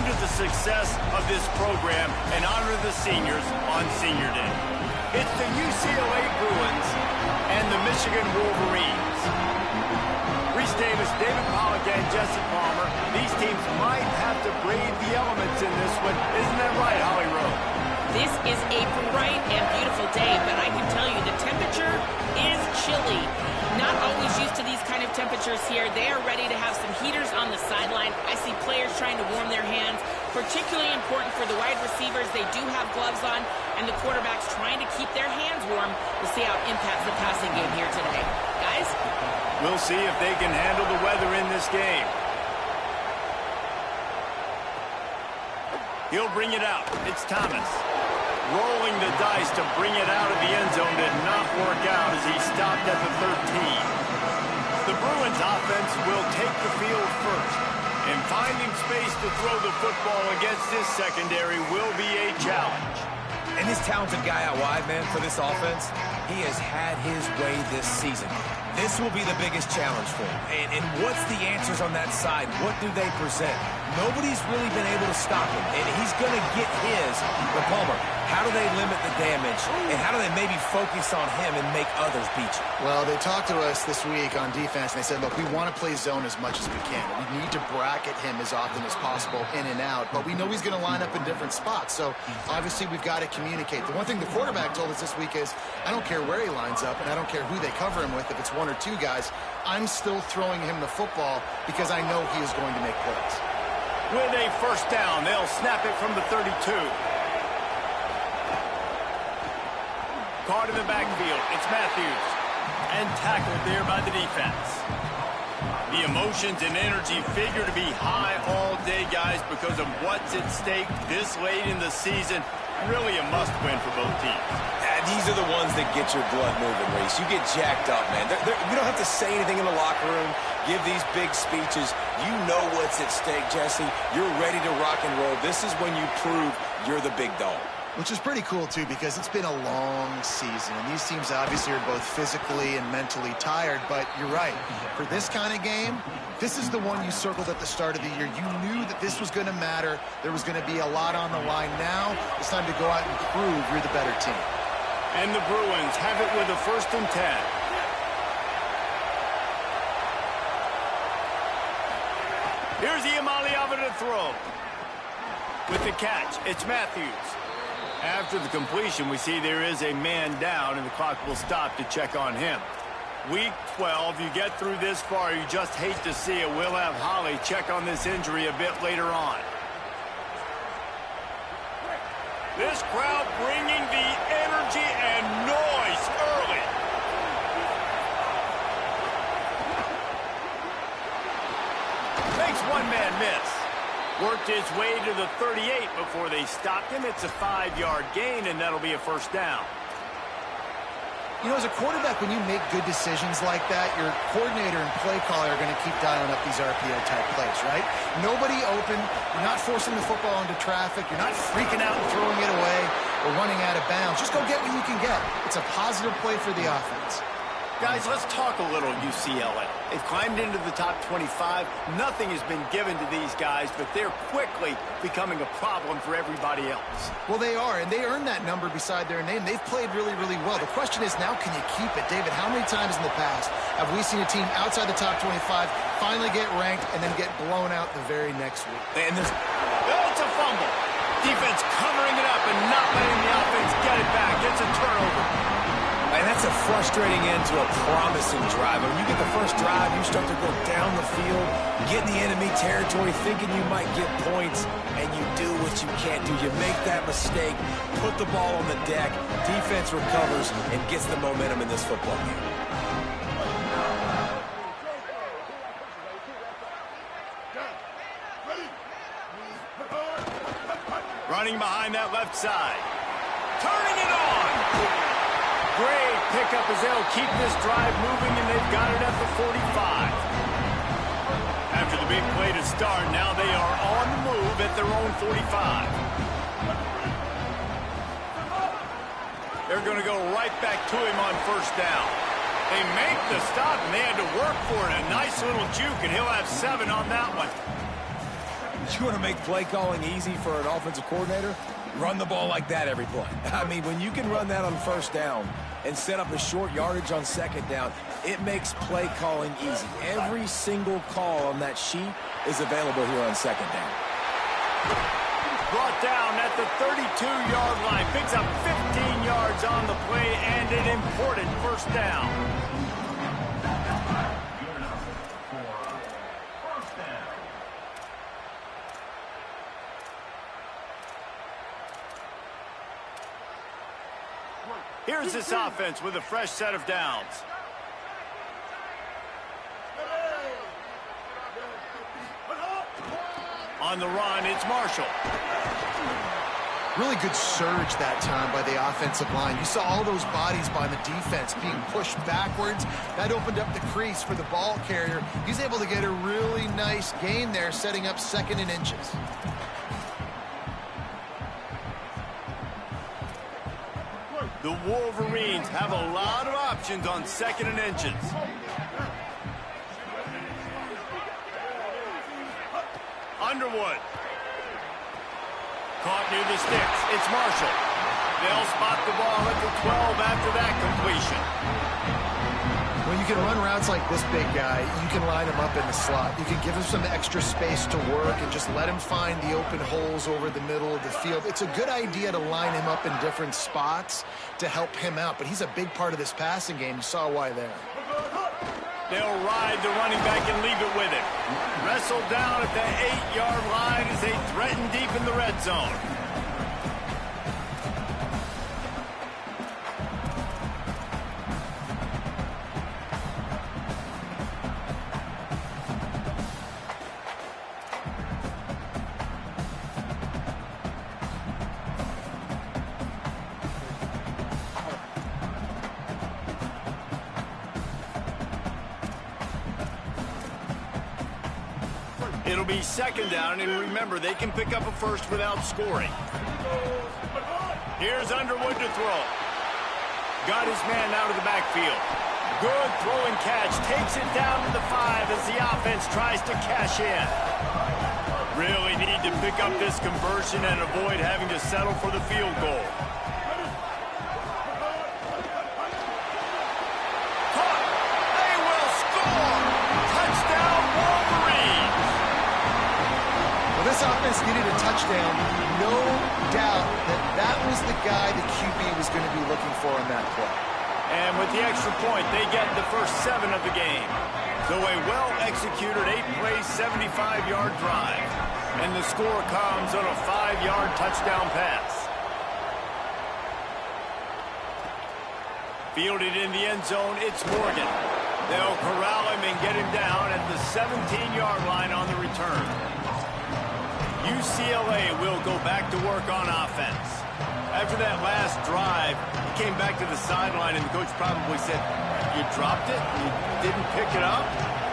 into the success of this program and honor the seniors on Senior Day. It's the UCLA Bruins and the Michigan Wolverines. Reese Davis, David Pollack, and Jesse Palmer. These teams might have to brave the elements in this one. Isn't that right, Holly Rowe? This is a bright and beautiful day, but I can tell you the temperature is chilly. Not always used to these kind of temperatures here. They are ready to have some heaters on the sideline. I see players trying to warm their hands. Particularly important for the wide receivers. They do have gloves on, and the quarterbacks trying to keep their hands warm. We'll see how it impacts the passing game here today. Guys? We'll see if they can handle the weather in this game. He'll bring it out. It's Thomas. Rolling the dice to bring it out of the end zone did not work out as he stopped at the 13. The Bruins offense will take the field first, and finding space to throw the football against this secondary will be a challenge. And this talented guy out wide, man, for this offense, he has had his way this season. This will be the biggest challenge for him. And what's the answers on that side? What do they present? Nobody's really been able to stop him, and he's going to get his. But Palmer, how do they limit the damage, and how do they maybe focus on him and make others beat you? Well, they talked to us this week on defense, and they said, look, we want to play zone as much as we can. We need to bracket him as often as possible in and out, but we know he's going to line up in different spots, so obviously we've got to communicate. The one thing the quarterback told us this week is, I don't care where he lines up, and I don't care who they cover him with, if it's one or two guys, I'm still throwing him the football because I know he is going to make plays. With a first down, they'll snap it from the 32. Caught in the backfield. It's Matthews. And tackled there by the defense. The emotions and energy figure to be high all day, guys, because of what's at stake this late in the season. Really a must-win for both teams. These are the ones that get your blood moving, Reese. You get jacked up, man. You don't have to say anything in the locker room, give these big speeches. You know what's at stake, Jesse. You're ready to rock and roll. This is when you prove you're the big dog. Which is pretty cool, too, because it's been a long season. And these teams obviously are both physically and mentally tired. But you're right. For this kind of game, this is the one you circled at the start of the year. You knew that this was going to matter. There was going to be a lot on the line. Now it's time to go out and prove you're the better team. And the Bruins have it with a 1st and 10. Here's Iamaleava to throw. With the catch, it's Matthews. After the completion, we see there is a man down, and the clock will stop to check on him. Week 12, you get through this far, you just hate to see it. We'll have Holly check on this injury a bit later on. This crowd bringing the energy and noise early. Makes one man miss. Worked his way to the 38 before they stopped him. It's a 5-yard gain, and that'll be a first down. You know, as a quarterback, when you make good decisions like that, your coordinator and play caller are going to keep dialing up these RPO-type plays, right? Nobody open. You're not forcing the football into traffic. You're not freaking out and throwing it away or running out of bounds. Just go get what you can get. It's a positive play for the offense. Guys, let's talk a little UCLA. They've climbed into the top 25. Nothing has been given to these guys, but they're quickly becoming a problem for everybody else. Well, they are, and they earned that number beside their name. They've played really, really well. The question is now, can you keep it? David, how many times in the past have we seen a team outside the top 25 finally get ranked and then get blown out the very next week? And there's... Oh, it's a fumble. Defense covering it up and not letting the offense get it back. It's a turnover. And that's a frustrating end to a promising drive. When you get the first drive, you start to go down the field, get in the enemy territory, thinking you might get points, and you do what you can't do. You make that mistake, put the ball on the deck, defense recovers, and gets the momentum in this football game. Running behind that left side. Turning it on! Great pickup as they'll keep this drive moving, and they've got it at the 45. After the big play to start, now they are on the move at their own 45. They're going to go right back to him on first down. They make the stop, and they had to work for it. A nice little juke, and he'll have 7 on that one. You want to make play calling easy for an offensive coordinator? Run the ball like that every play. I mean, when you can run that on first down and set up a short yardage on second down, it makes play calling easy. Every single call on that sheet is available here on second down. Brought down at the 32-yard line. Picks up 15 yards on the play and an important first down. Here's this offense with a fresh set of downs. On the run, it's Marshall. Really good surge that time by the offensive line. You saw all those bodies by the defense being pushed backwards. That opened up the crease for the ball carrier. He's able to get a really nice gain there, setting up 2nd and inches. The Wolverines have a lot of options on 2nd and inches. Underwood. Caught near the sticks. It's Marshall. They'll spot the ball at the 12 after that completion. When you can run routes like this big guy, you can line him up in the slot. You can give him some extra space to work and just let him find the open holes over the middle of the field. It's a good idea to line him up in different spots to help him out, but he's a big part of this passing game. You saw why there. They'll ride the running back and leave it with him. Wrestled down at the 8-yard line as they threaten deep in the red zone. It'll be 2nd down, and remember, they can pick up a first without scoring. Here's Underwood to throw. Got his man out of the backfield. Good throw and catch. Takes it down to the 5 as the offense tries to cash in. Really need to pick up this conversion and avoid having to settle for the field goal. Caught. They will score. Touchdown, Wolverines. Well, this offense needed a touchdown. No doubt that that was the guy the QB was going to be looking for on that play. And with the extra point, they get the first 7 of the game. So a well-executed 8-play, 75-yard drive. And the score comes on a 5-yard touchdown pass. Fielded in the end zone, it's Morgan. They'll corral him and get him down at the 17-yard line on the return. UCLA will go back to work on offense. After that last drive, he came back to the sideline, and the coach probably said, "You dropped it? You didn't pick it up?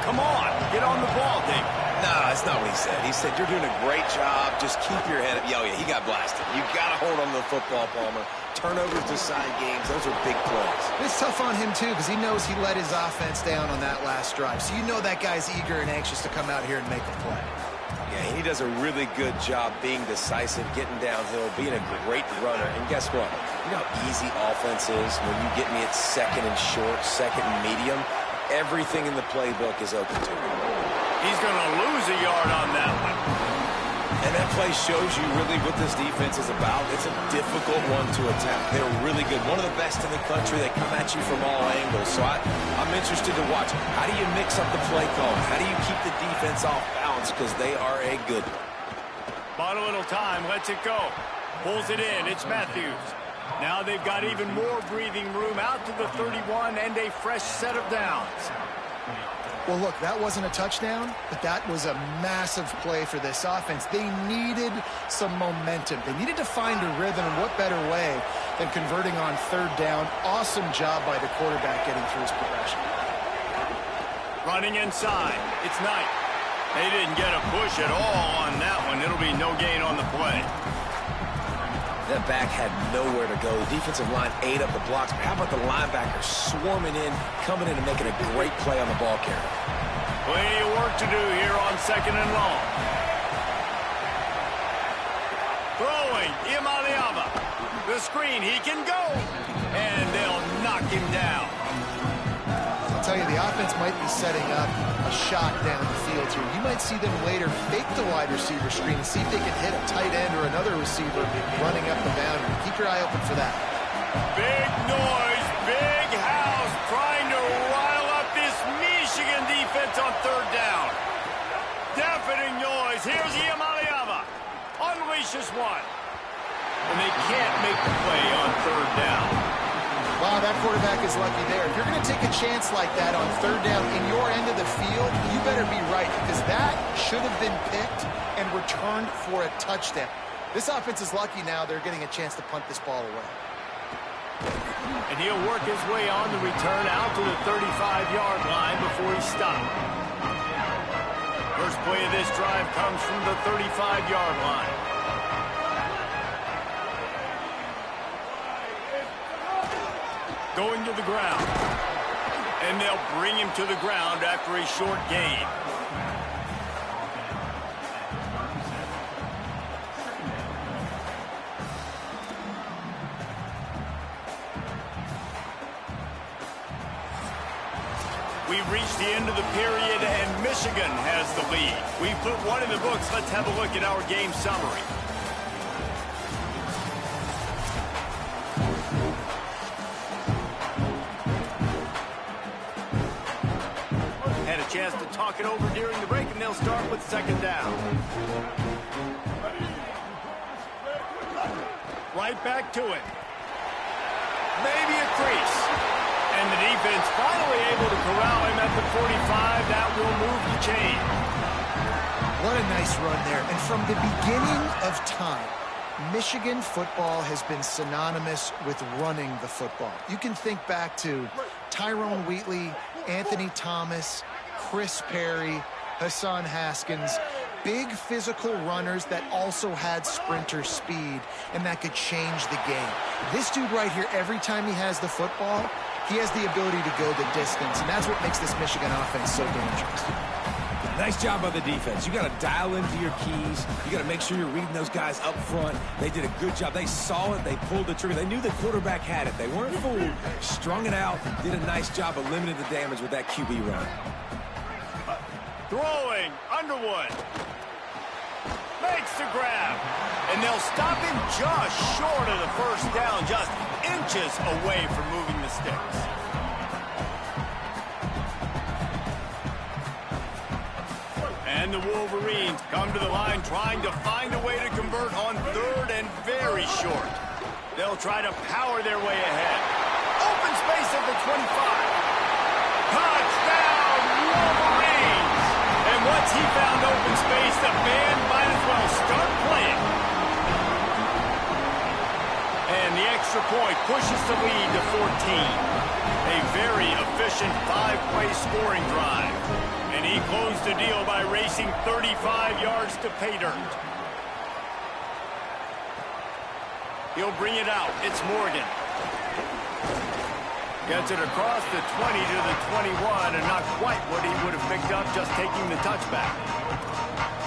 Come on, get on the ball, Dave." No, that's not what he said. He said, "You're doing a great job. Just keep your head up." Oh, yeah, he got blasted. You got to hold on to the football, Palmer. Turnovers decide games. Those are big plays. It's tough on him, too, because he knows he let his offense down on that last drive. So you know that guy's eager and anxious to come out here and make a play. Yeah, he does a really good job being decisive, getting downhill, being a great runner. And guess what? You know how easy offense is when you get me at 2nd and short, 2nd and medium? Everything in the playbook is open to him. He's going to lose a yard on that one. And that play shows you really what this defense is about. It's a difficult one to attack. They're really good. One of the best in the country. They come at you from all angles. So I'm interested to watch. How do you mix up the play call? How do you keep the defense off balance? Because they are a good one. Bought a little time. Lets it go. Pulls it in. It's Matthews. Now they've got even more breathing room out to the 31 and a fresh set of downs. Well, look, that wasn't a touchdown, but that was a massive play for this offense. They needed some momentum. They needed to find a rhythm, and what better way than converting on 3rd down. Awesome job by the quarterback getting through his progression. Running inside. It's Knight. They didn't get a push at all on that one. It'll be no gain on the play. That back had nowhere to go. The defensive line ate up the blocks. But how about the linebacker swarming in, coming in and making a great play on the ball carrier? Plenty of work to do here on 2nd and long. throwing. Iamaleava. The screen, he can go. And they'll knock him down. I'll tell you, the offense might be setting up a shot down the field here. You might see them later fake the wide receiver screen and see if they can hit a tight end or another receiver running up the boundary. Keep your eye open for that. Big noise, big house, trying to rile up this Michigan defense on third down. Deafening noise. Here's Iamaleava. Unleashes one. And they can't make the play on third down. Wow, that quarterback is lucky there. If you're going to take a chance like that on third down in your end of the field, you better be right, because that should have been picked and returned for a touchdown. This offense is lucky now they're getting a chance to punt this ball away. And he'll work his way on the return out to the 35-yard line before he's stopped. First play of this drive comes from the 35-yard line. Going to the ground. And they'll bring him to the ground after a short gain. We've reached the end of the period, and Michigan has the lead. We've put one in the books. Let's have a look at our game summary. Had a chance to talk it over during the break, and they'll start with second down. Right back to it. Maybe a crease. And the defense finally able to corral him at the 45. That will move the chain. What a nice run there. And from the beginning of time, Michigan football has been synonymous with running the football. You can think back to Tyrone Wheatley, Anthony Thomas, Chris Perry, Hassan Haskins. Big physical runners that also had sprinter speed and that could change the game. This dude right here, every time he has the football, he has the ability to go the distance, and that's what makes this Michigan offense so dangerous. Nice job by the defense. You got to dial into your keys. You got to make sure you're reading those guys up front. They did a good job. They saw it. They pulled the trigger. They knew the quarterback had it. They weren't fooled. Strung it out. Did a nice job of limiting the damage with that QB run. Throwing. Underwood. Makes the grab. And they'll stop him just short of the first down, just inches away from moving the sticks. And the Wolverines come to the line trying to find a way to convert on third and very short. They'll try to power their way ahead. Open space at the 25. Touchdown, Wolverines! And once he found open space, the band might as well start playing. And the extra point pushes the lead to 14. A very efficient 5-play scoring drive. And he closed the deal by racing 35 yards to pay dirt. He'll bring it out. It's Morgan. Gets it across the 20 to the 21, and not quite what he would have picked up just taking the touchback.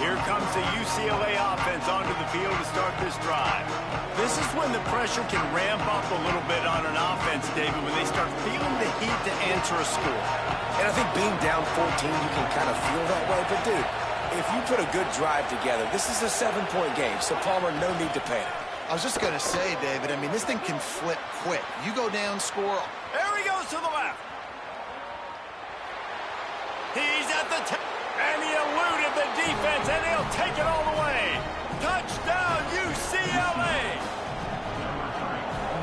Here comes the UCLA offense onto the field to start this drive. This is when the pressure can ramp up a little bit on an offense, David, when they start feeling the heat to answer a score. And I think being down 14, you can kind of feel that way. But, dude, if you put a good drive together, this is a 7-point game. So, Palmer, no need to panic. I was just going to say, David, I mean, this thing can flip quick. You go down, score. There he goes to the left. He's at the and he eluded the defense, and he'll take it all the way. Touchdown, UCLA.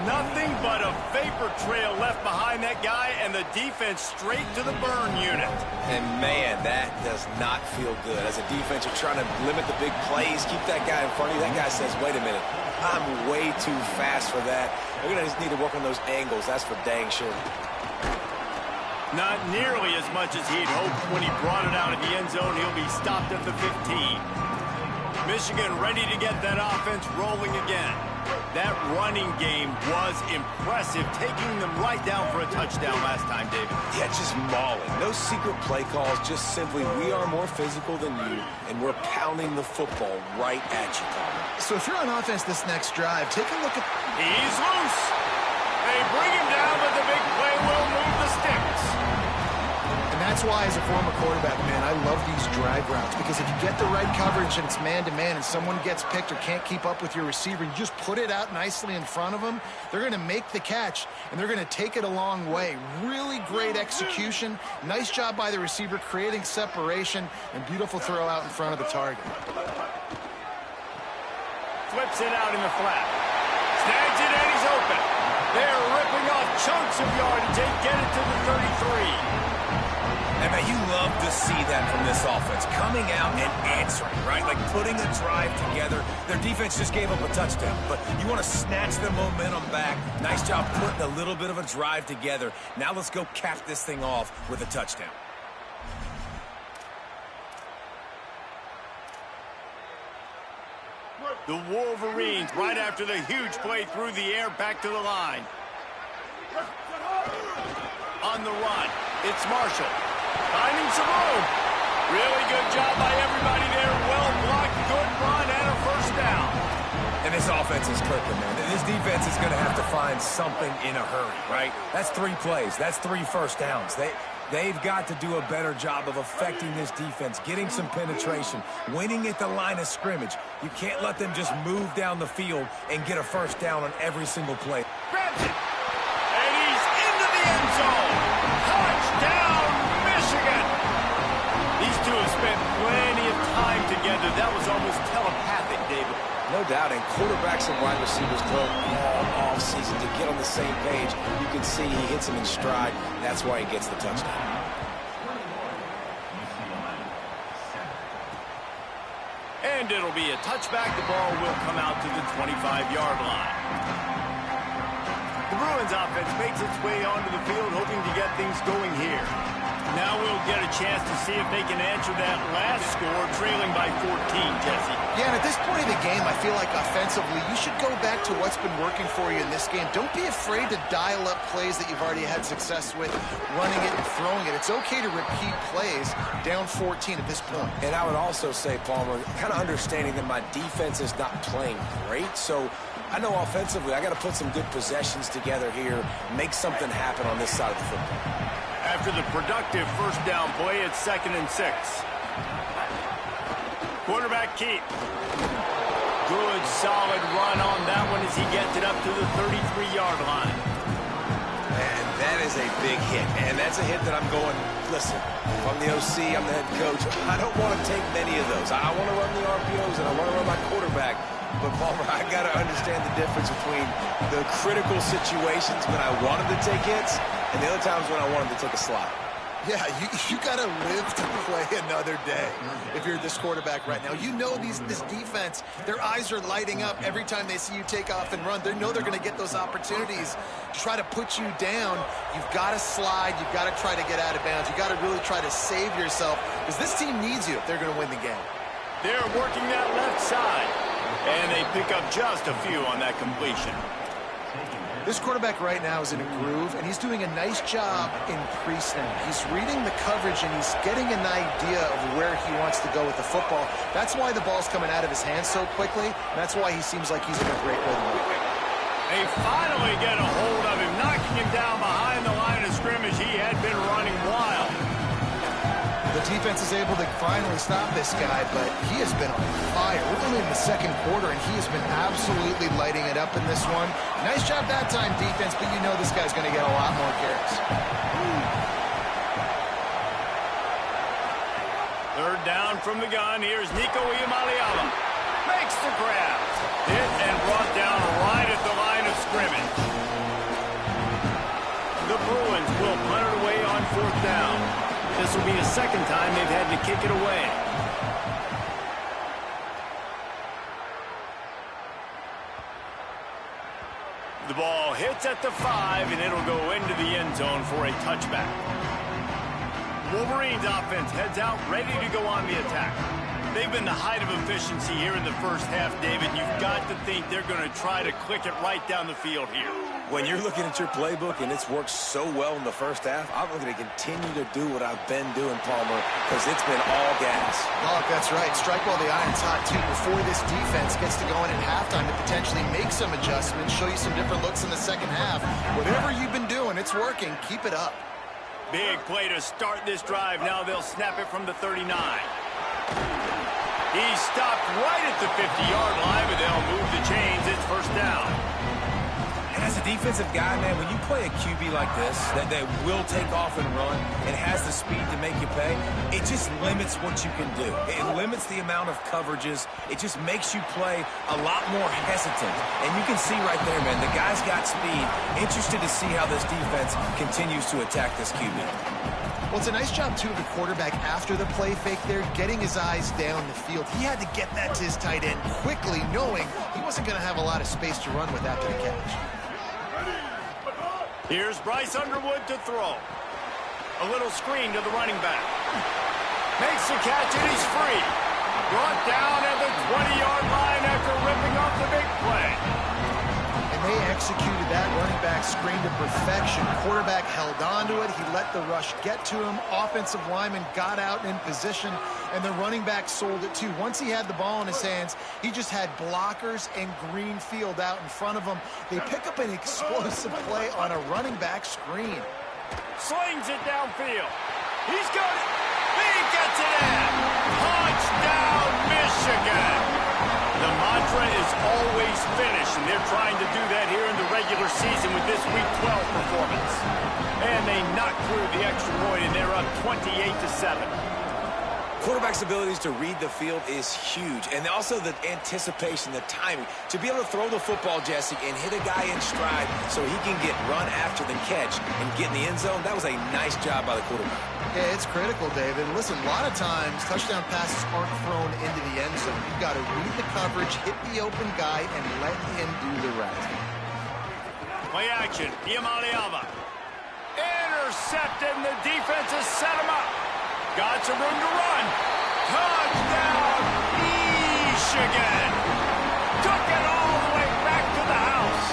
Nothing but a vapor trail left behind that guy, and the defense straight to the burn unit. And, man, that does not feel good. As a defense, you're trying to limit the big plays, keep that guy in front of you. That guy says, wait a minute, I'm way too fast for that. We're going to just need to work on those angles. That's for dang sure. Not nearly as much as he'd hoped when he brought it out of the end zone. He'll be stopped at the 15. Michigan ready to get that offense rolling again. That running game was impressive, taking them right down for a touchdown last time, David. Yeah, just mauling. No secret play calls, just simply we are more physical than you, and we're pounding the football right at you, Palmer. So if you're on offense this next drive, take a look at... He's loose. They bring him down, but the big play will move the sticks. And that's why, as a former quarterback, man, I love these drag routes, because if you get the right coverage and it's man-to-man and someone gets picked or can't keep up with your receiver, you just put it out nicely in front of them, they're going to make the catch, and they're going to take it a long way. Really great execution. Nice job by the receiver creating separation, and beautiful throw out in front of the target. Flips it out in the flat. Snags it, and he's open. They're ripping off chunks of yardage. They get it to the 33. And man, you love to see that from this offense, coming out and answering, right? Like putting a drive together. Their defense just gave up a touchdown, but you want to snatch the momentum back. Nice job putting a little bit of a drive together. Now let's go cap this thing off with a touchdown. The Wolverines, right after the huge play through the air, back to the line. On the run, it's Marshall. Finding some room. Really good job by everybody there. Well blocked, good run, and a first down. And this offense is clicking, man. This defense is going to have to find something in a hurry, right? That's 3 plays. That's 3 first downs. They've got to do a better job of affecting this defense, getting some penetration, winning at the line of scrimmage. You can't let them just move down the field and get a first down on every single play. Grabs it. And he's into the end zone. Touchdown, Michigan. These two have spent plenty of time together. That was almost telepathic, David. No doubt, and quarterbacks and wide receivers grow all offseason to get on the same page. You can see he hits him in stride. That's why he gets the touchdown. And it'll be a touchback. The ball will come out to the 25-yard line. The Bruins offense makes its way onto the field, hoping to get things going here. Now we'll get a chance to see if they can answer that last score, trailing by 14, Jesse. Yeah, and at this point in the game, I feel like offensively, you should go back to what's been working for you in this game. Don't be afraid to dial up plays that you've already had success with, running it and throwing it. It's okay to repeat plays down 14 at this point. And I would also say, Palmer, kind of understanding that my defense is not playing great, so I know offensively I got to put some good possessions together here, make something happen on this side of the football. After the productive first down play, it's 2nd and 6. Quarterback keep. Good, solid run on that one as he gets it up to the 33-yard line. And that is a big hit. And that's a hit that I'm going, listen, if I'm the OC, I'm the head coach, I don't want to take many of those. I want to run the RPOs, and I want to run my quarterback. But, Palmer, I got to understand the difference between the critical situations when I want him to take hits and the other times when I want him to take a slide. Yeah, you got to live to play another day if you're this quarterback right now. You know this defense, their eyes are lighting up every time they see you take off and run. They know they're going to get those opportunities to try to put you down. You've got to slide. You've got to try to get out of bounds. You've got to really try to save yourself because this team needs you if they're going to win the game. They're working that left side, and they pick up just a few on that completion. This quarterback right now is in a groove, and he's doing a nice job in pre-snap. He's reading the coverage, and he's getting an idea of where he wants to go with the football. That's why the ball's coming out of his hands so quickly, and that's why he seems like he's in a great rhythm. They finally get a hold of him, knocking him down behind the line of scrimmage. He had been running wild. The defense is able to finally stop this guy, but he has been on fire. We're only in the 2nd quarter, and he has been absolutely lighting it up in this one. Nice job that time, defense, but you know this guy's going to get a lot more carries. 3rd down from the gun. Here's Nico Iamaleava. Makes the grab. Hit and brought down right at the line of scrimmage. The Bruins will punt it away on 4th down. This will be the 2nd time they've had to kick it away. The ball hits at the 5, and it'll go into the end zone for a touchback. Wolverines offense heads out, ready to go on the attack. They've been the height of efficiency here in the first half, David. You've got to think they're going to try to click it right down the field here. When you're looking at your playbook and it's worked so well in the first half, I'm going to continue to do what I've been doing, Palmer, because it's been all gas. Oh, that's right. Strike while the iron's hot, too, before this defense gets to going at halftime to potentially make some adjustments, show you some different looks in the second half. Whatever you've been doing, it's working. Keep it up. Big play to start this drive. Now they'll snap it from the 39. He stopped right at the 50-yard line, but they'll move the chains. It's first down. And as a defensive guy, man, when you play a QB like this, that will take off and run and has the speed to make you pay, it just limits what you can do. It limits the amount of coverages. It just makes you play a lot more hesitant. And you can see right there, man, the guy's got speed. Interested to see how this defense continues to attack this QB. Well, it's a nice job, too, of the quarterback after the play fake there, getting his eyes down the field. He had to get that to his tight end quickly, knowing he wasn't going to have a lot of space to run with after the catch. Here's Bryce Underwood to throw. A little screen to the running back. Makes the catch, and he's free. Brought down at the 20-yard line after ripping off the big play. And they executed that running back screen to perfection. Quarterback held on to it. He let the rush get to him. Offensive lineman got out in position, and the running back sold it too. Once he had the ball in his hands, he just had blockers and green field out in front of him. They pick up an explosive play on a running back screen. Slings it downfield. He's got it. He gets it in. Touchdown, Michigan. The mantra is always finish, and they're trying to do that here in the regular season with this Week 12 performance. And they knock through the extra point, and they're up 28-7. Quarterback's abilities to read the field is huge, and also the anticipation, the timing. To be able to throw the football, Jesse, and hit a guy in stride so he can get run after the catch and get in the end zone, that was a nice job by the quarterback. Yeah, it's critical, David. Listen, a lot of times, touchdown passes aren't thrown into the end zone. You've got to read the coverage, hit the open guy, and let him do the rest. Play action. Iamaleava. Intercepted, and the defense has set him up. Got some room to run. Touchdown, Michigan. Took it all the way back to the house.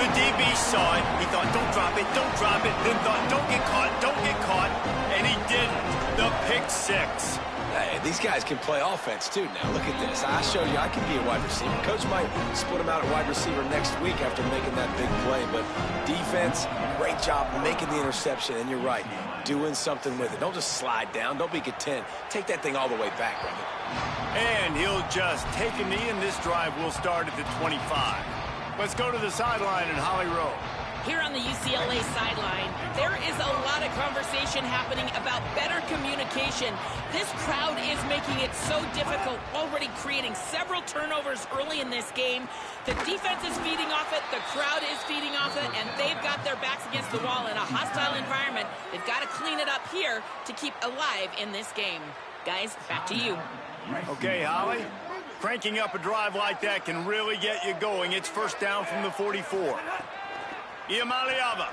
The DB saw it. He thought, don't drop it, don't drop it. Then thought, don't get caught, don't get caught. And he didn't. The pick six. Hey, these guys can play offense, too, now. Look at this. I showed you I can be a wide receiver. Coach might split him out at wide receiver next week after making that big play. But defense, great job making the interception. And you're right, doing something with it. Don't just slide down. Don't be content. Take that thing all the way back, brother. And he'll just take a knee, and this drive will start at the 25. Let's go to the sideline in Holly Rowe. Here on the UCLA sideline, there is a lot of conversation happening about better communication. This crowd is making it so difficult, already creating several turnovers early in this game. The defense is feeding off it, the crowd is feeding off it, and they've got their backs against the wall in a hostile environment. They've got to clean it up here to keep alive in this game. Guys, back to you. Okay, Holly. Cranking up a drive like that can really get you going. It's first down from the 44. Iamaleava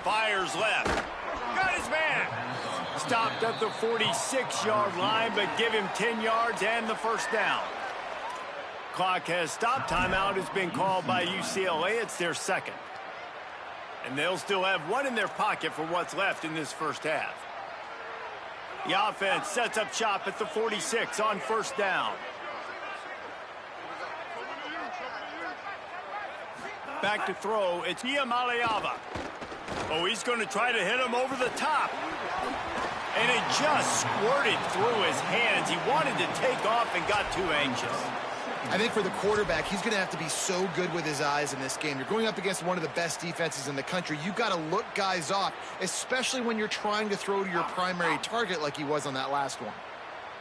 fires left. Got his man. Stopped at the 46-yard line, but give him 10 yards and the first down. Clock has stopped. Timeout has been called by UCLA. It's their second. And they'll still have one in their pocket for what's left in this first half. The offense sets up shop at the 46 on first down. Back to throw, it's Iamaleava. Oh, he's going to try to hit him over the top. And it just squirted through his hands. He wanted to take off and got too anxious. I think for the quarterback, he's going to have to be so good with his eyes in this game. You're going up against one of the best defenses in the country. You've got to look guys off, especially when you're trying to throw to your primary target like he was on that last one.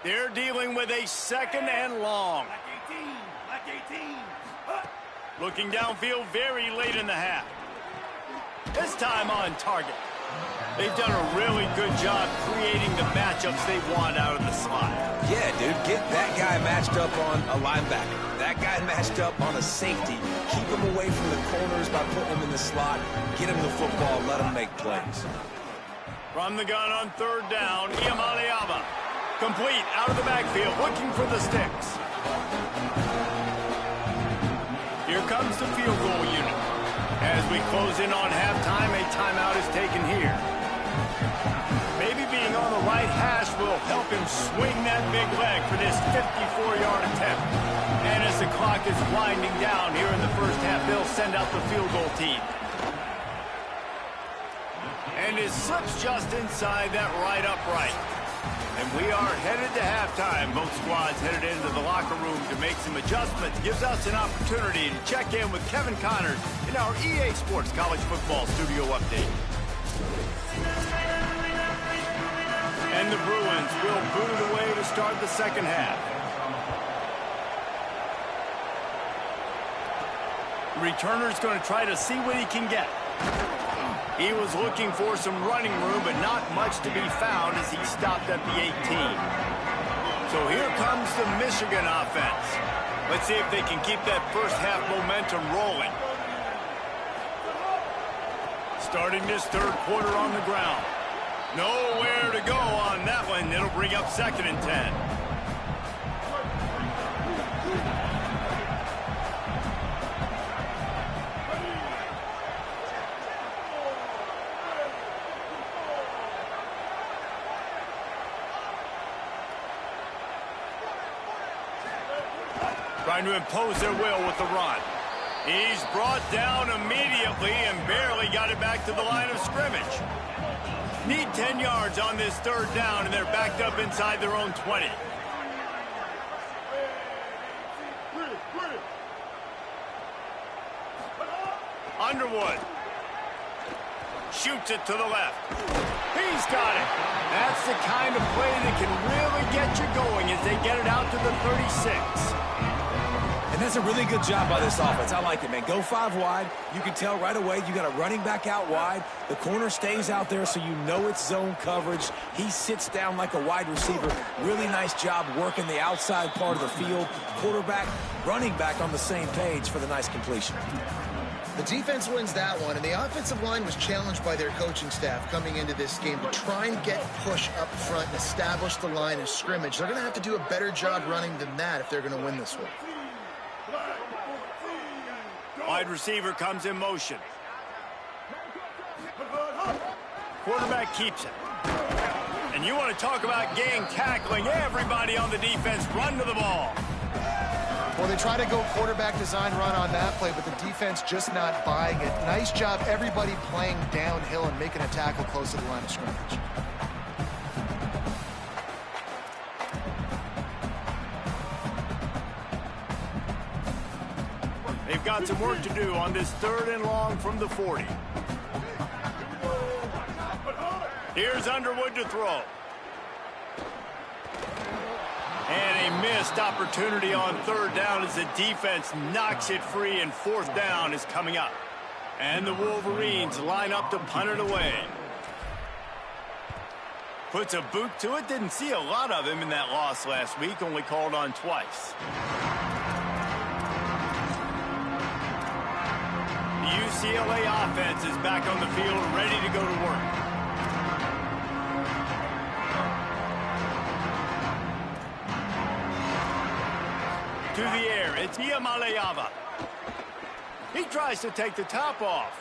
They're dealing with a second and long. Like 18. Looking downfield very late in the half. This time on target. They've done a really good job creating the matchups they want out of the slot. Yeah, dude, get that guy matched up on a linebacker. That guy matched up on a safety. Keep him away from the corners by putting him in the slot. Get him the football, let him make plays. From the gun on third down, Iamaleava Complete out of the backfield, looking for the sticks. Here comes the field goal unit. As we close in on halftime, a timeout is taken here. Maybe being on the right hash will help him swing that big leg for this 54-yard attempt. And as the clock is winding down here in the first half, they'll send out the field goal team. And it slips just inside that right upright. And we are headed to halftime. Both squads headed into the locker room to make some adjustments. Gives us an opportunity to check in with Kevin Connors in our EA Sports College Football Studio Update. And the Bruins will boot it away to start the second half. The returner's going to try to see what he can get. He was looking for some running room, but not much to be found as he stopped at the 18. So here comes the Michigan offense. Let's see if they can keep that first half momentum rolling. Starting this third quarter on the ground. Nowhere to go on that one. It'll bring up 2nd and 10. Trying to impose their will with the run. He's brought down immediately and barely got it back to the line of scrimmage. Need 10 yards on this third down, and they're backed up inside their own 20. Underwood shoots it to the left. He's got it. That's the kind of play that can really get you going as they get it out to the 36. And that's a really good job by this offense. I like it, man. Go 5 wide. You can tell right away you got a running back out wide. The corner stays out there so you know it's zone coverage. He sits down like a wide receiver. Really nice job working the outside part of the field. Quarterback, running back on the same page for the nice completion. The defense wins that one, and the offensive line was challenged by their coaching staff coming into this game to try and get push up front and establish the line of scrimmage. They're going to have to do a better job running than that if they're going to win this one. Wide receiver comes in motion. Quarterback keeps it. And you want to talk about gang tackling. Everybody on the defense run to the ball. Well, they try to go quarterback design run on that play, but the defense just not buying it. Nice job, everybody playing downhill and making a tackle close to the line of scrimmage. They've got some work to do on this 3rd and long from the 40. Here's Underwood to throw. And a missed opportunity on 3rd down as the defense knocks it free, and 4th down is coming up. And the Wolverines line up to punt it away. Puts a boot to it. Didn't see a lot of him in that loss last week. Only called on twice. The UCLA offense is back on the field, ready to go to work. To the air, it's UCLAvs. He tries to take the top off.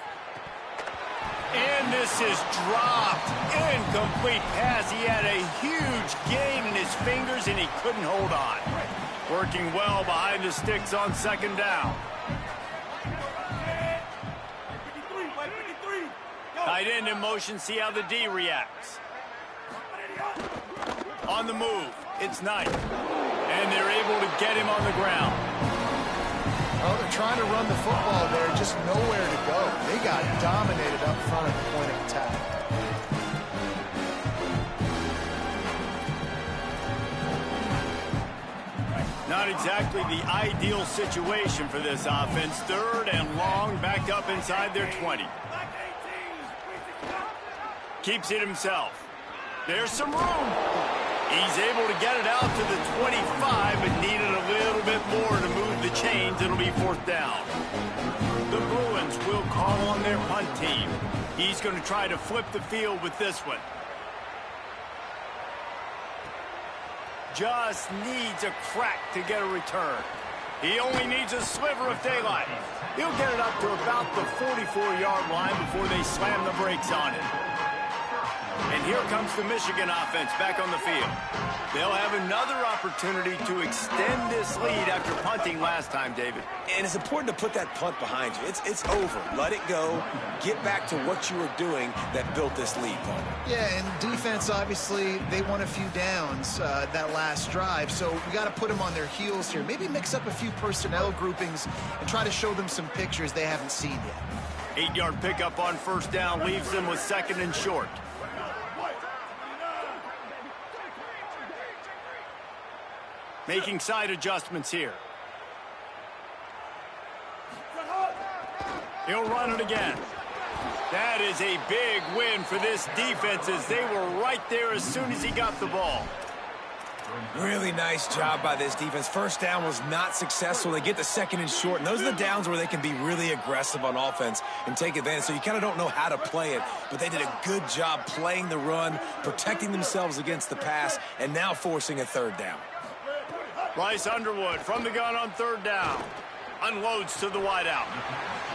And this is dropped. Incomplete pass. He had a huge gain in his fingers, and he couldn't hold on. Working well behind the sticks on 2nd down. Tight end in motion, see how the D reacts. On the move, it's Knight. And they're able to get him on the ground. Oh, they're trying to run the football there, just nowhere to go. They got dominated up front at the point of attack. Not exactly the ideal situation for this offense. 3rd and long, backed up inside their 20. Keeps it himself. There's some room. He's able to get it out to the 25, but needed a little bit more to move the chains. It'll be 4th down. The Bruins will call on their punt team. He's going to try to flip the field with this one. just needs a crack to get a return. He only needs a sliver of daylight. He'll get it up to about the 44-yard line before they slam the brakes on it. And here comes the Michigan offense back on the field. They'll have another opportunity to extend this lead after punting last time, David. And it's important to put that punt behind you. It's over. Let it go. Get back to what you were doing that built this lead, Paul. Yeah, and defense, obviously, they won a few downs that last drive, so we got to put them on their heels here. Maybe mix up a few personnel groupings and try to show them some pictures they haven't seen yet. 8-yard pickup on first down leaves them with 2nd and short. Making side adjustments here. He'll run it again. That is a big win for this defense as they were right there as soon as he got the ball. Really nice job by this defense. First down was not successful. They get the 2nd and short, and those are the downs where they can be really aggressive on offense and take advantage. So you kind of don't know how to play it, but they did a good job playing the run, protecting themselves against the pass, and now forcing a 3rd down. Bryce Underwood from the gun on 3rd down. Unloads to the wideout.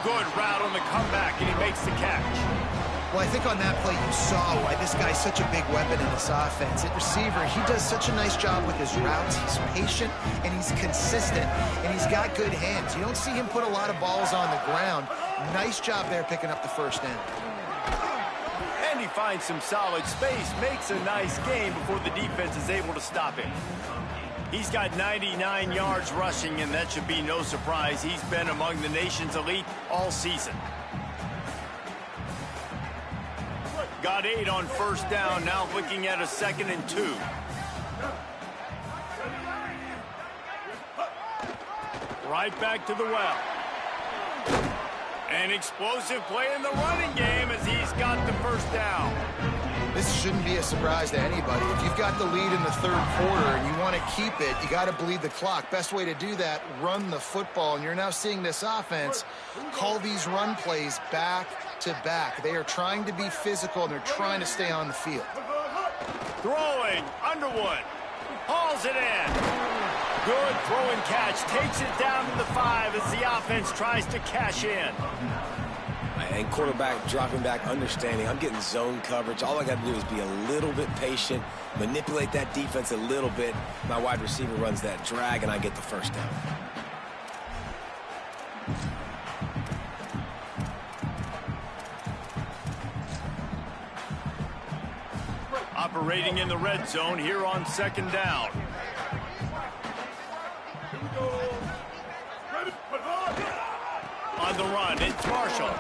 Good route on the comeback, and he makes the catch. Well, I think on that play you saw why this guy's such a big weapon in this offense. At receiver, he does such a nice job with his routes. He's patient, and he's consistent, and he's got good hands. You don't see him put a lot of balls on the ground. Nice job there picking up the 1st down. And he finds some solid space, makes a nice gain before the defense is able to stop him. He's got 99 yards rushing, and that should be no surprise. He's been among the nation's elite all season. Got 8 on first down, now looking at a 2nd and 2. Right back to the well. An explosive play in the running game as he's got the 1st down. This shouldn't be a surprise to anybody. If you've got the lead in the 3rd quarter and you want to keep it, you got to bleed the clock. Best way to do that, run the football. And you're now seeing this offense call these run plays back to back. They are trying to be physical, and they're trying to stay on the field. Throwing, Underwood hauls it in. Good throw and catch, takes it down to the 5 as the offense tries to cash in. And quarterback dropping back, understanding I'm getting zone coverage. All I got to do is be a little bit patient, manipulate that defense a little bit. My wide receiver runs that drag, and I get the 1st down. Operating in the red zone here on 2nd down. On the run, it's Marshall.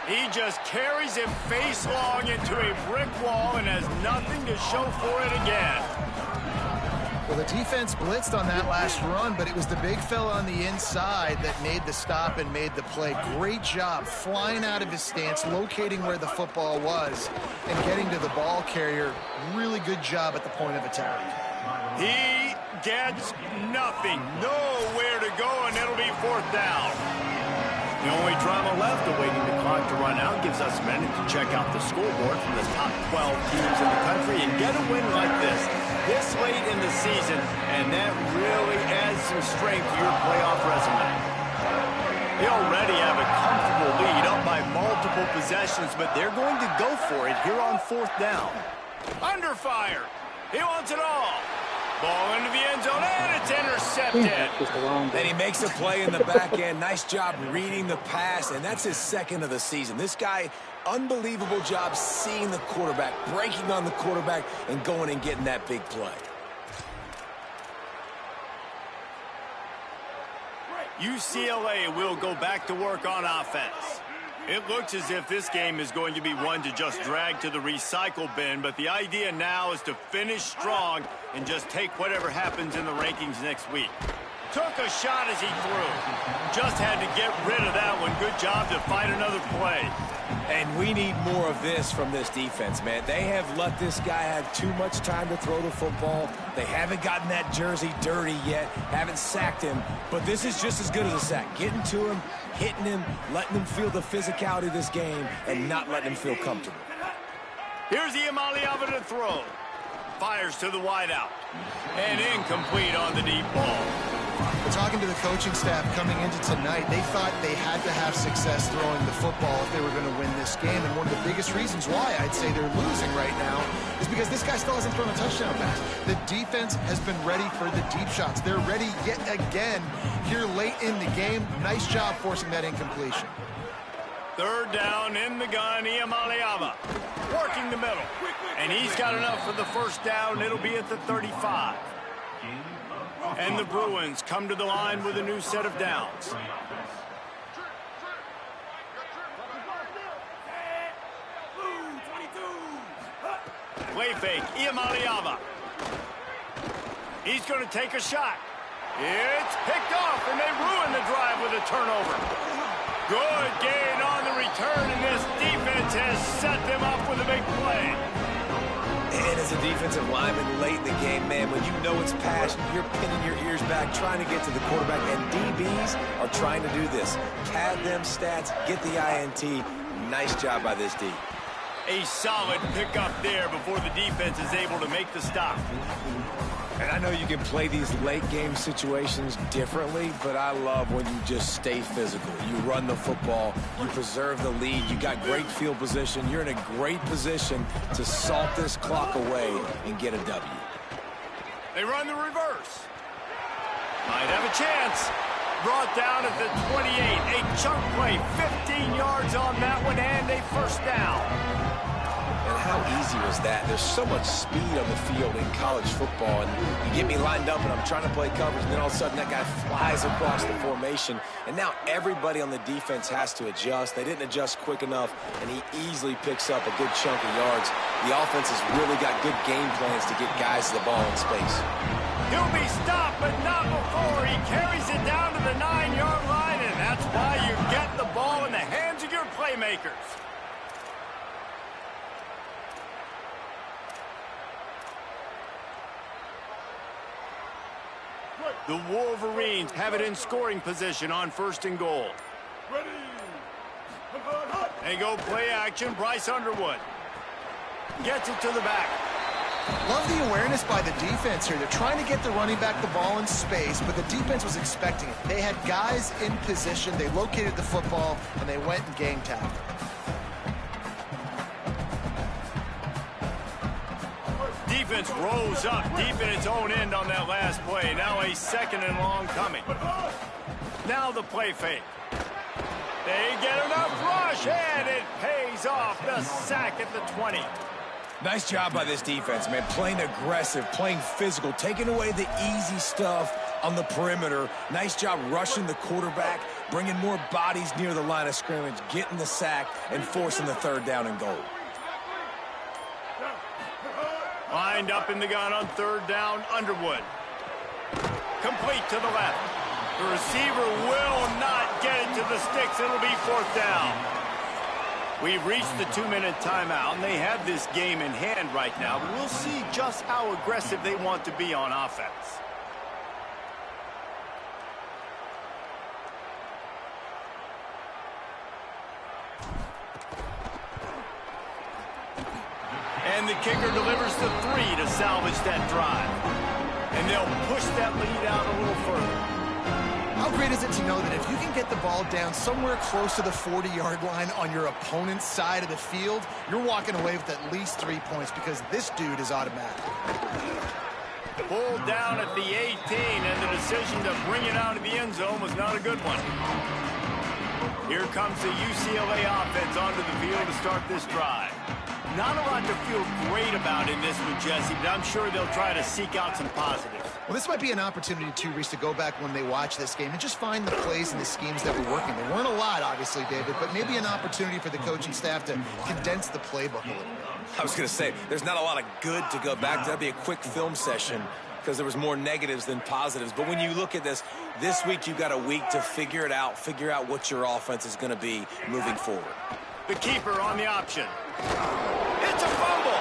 He just carries him face long into a brick wall and has nothing to show for it again. Well, the defense blitzed on that last run, but it was the big fella on the inside that made the stop and made the play. Great job flying out of his stance, locating where the football was, and getting to the ball carrier. Really good job at the point of attack. He gets nothing. Nowhere to go, and it'll be 4th down. The only drama left, awaiting the clock to run out, gives us a minute to check out the scoreboard from the top 12 teams in the country and get a win like this late in the season, and that really adds some strength to your playoff resume. They already have a comfortable lead, up by multiple possessions, but they're going to go for it here on 4th down. Under fire. He wants it all. Ball into the end zone, and it's intercepted. Then he makes a play in the back end. Nice job reading the pass, and that's his 2nd of the season. This guy, unbelievable job seeing the quarterback, breaking on the quarterback, and going and getting that big play. UCLA will go back to work on offense. It looks as if this game is going to be one to just drag to the recycle bin, but the idea now is to finish strong and just take whatever happens in the rankings next week. Took a shot as he threw. Just had to get rid of that one. Good job to find another play. And we need more of this from this defense, man. They have let this guy have too much time to throw the football. They haven't gotten that jersey dirty yet, haven't sacked him, but this is just as good as a sack. Getting to him, hitting him, letting him feel the physicality of this game, and not letting him feel comfortable. Here's the Imaliava to throw. Fires to the wideout. And incomplete on the deep ball. Talking to the coaching staff coming into tonight, they thought they had to have success throwing the football if they were going to win this game. And one of the biggest reasons why I'd say they're losing right now is because this guy still hasn't thrown a touchdown pass. The defense has been ready for the deep shots. They're ready yet again here late in the game. Nice job forcing that incompletion. Third down in the gun, UCLAvs working the middle. And he's got enough for the first down. It'll be at the 35. And the Bruins come to the line with a new set of downs. Play fake, UCLAvs. He's going to take a shot. It's picked off, and they ruin the drive with a turnover. Good gain on the return, and this defense has set them up with a big play. And as a defensive lineman late in the game, man, when you know it's passion, you're pinning your ears back, trying to get to the quarterback, and DBs are trying to do this. Pad them stats, get the INT. Nice job by this D. A solid pickup there before the defense is able to make the stop. And I know you can play these late game situations differently, but I love when you just stay physical. You run the football, you preserve the lead, you got great field position, you're in a great position to salt this clock away and get a W. They run the reverse. Might have a chance. Brought down at the 28. A chunk play, 15 yards on that one, and a first down. And how easy was that? There's so much speed on the field in college football, and you get me lined up, and I'm trying to play coverage, and then all of a sudden that guy flies across the formation, and now everybody on the defense has to adjust. They didn't adjust quick enough, and he easily picks up a good chunk of yards. The offense has really got good game plans to get guys to the ball in space. He'll be stopped, but not before. He carries it down to the 9-yard line, and that's why you get the ball in the hands of your playmakers. The Wolverines have it in scoring position on 1st and goal. They go play action. Bryce Underwood gets it to the back. Love the awareness by the defense here. They're trying to get the running back the ball in space, but the defense was expecting it. They had guys in position. They located the football, and they went and gang tackled. Defense rose up deep in its own end on that last play. Now a 2nd and long coming. Now the play fake. They get enough rush, and it pays off. The sack at the 20. Nice job by this defense, man. Playing aggressive, playing physical, taking away the easy stuff on the perimeter. Nice job rushing the quarterback, bringing more bodies near the line of scrimmage, getting the sack, and forcing the 3rd down and goal. Lined up in the gun on 3rd down, Underwood. Complete to the left. The receiver will not get it to the sticks. It'll be 4th down. We've reached the 2-minute timeout, and they have this game in hand right now. But we'll see just how aggressive they want to be on offense. And the kicker delivers the 3 to salvage that drive. And they'll push that lead out a little further. How great is it to know that if you can get the ball down somewhere close to the 40-yard line on your opponent's side of the field, you're walking away with at least 3 points because this dude is automatic. Pulled down at the 18, and the decision to bring it out of the end zone was not a good one. Here comes the UCLA offense onto the field to start this drive. Not a lot to feel great about in this one, Jesse, but I'm sure they'll try to seek out some positives. Well, this might be an opportunity, too, Reese, to go back when they watch this game and just find the plays and the schemes that were working. There weren't a lot, obviously, David, but maybe an opportunity for the coaching staff to condense the playbook a little bit. I was going to say, there's not a lot of good to go back to. That'd be a quick film session because there was more negatives than positives. But when you look at this week you've got a week to figure it out, figure out what your offense is going to be moving forward. The keeper on the option. It's a fumble.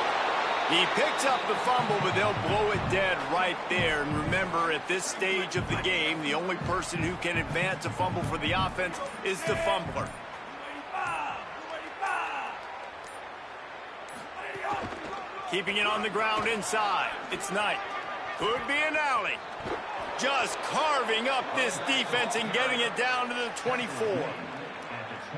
He picks up the fumble, but they'll blow it dead right there. And remember, at this stage of the game, the only person who can advance a fumble for the offense is the fumbler. Keeping it on the ground inside. It's Knight. Could be an alley. Just carving up this defense and getting it down to the 24.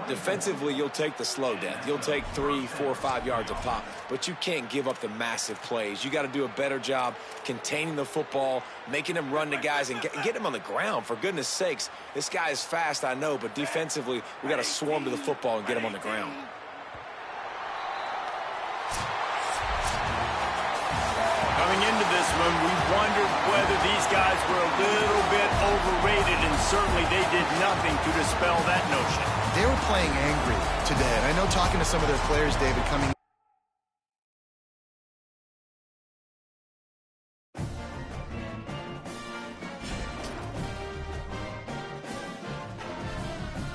Defensively, you'll take the slow death. You'll take 3, 4, 5 yards a pop, but you can't give up the massive plays. You got to do a better job containing the football, making them run to guys, and get him on the ground. For goodness sakes, this guy is fast, I know, but defensively, we got to swarm to the football and get him on the ground. Coming into this one, we wondered whether these guys were a little bit overrated, and certainly they did nothing to dispel that notion. They were playing angry today, and I know talking to some of their players, David, coming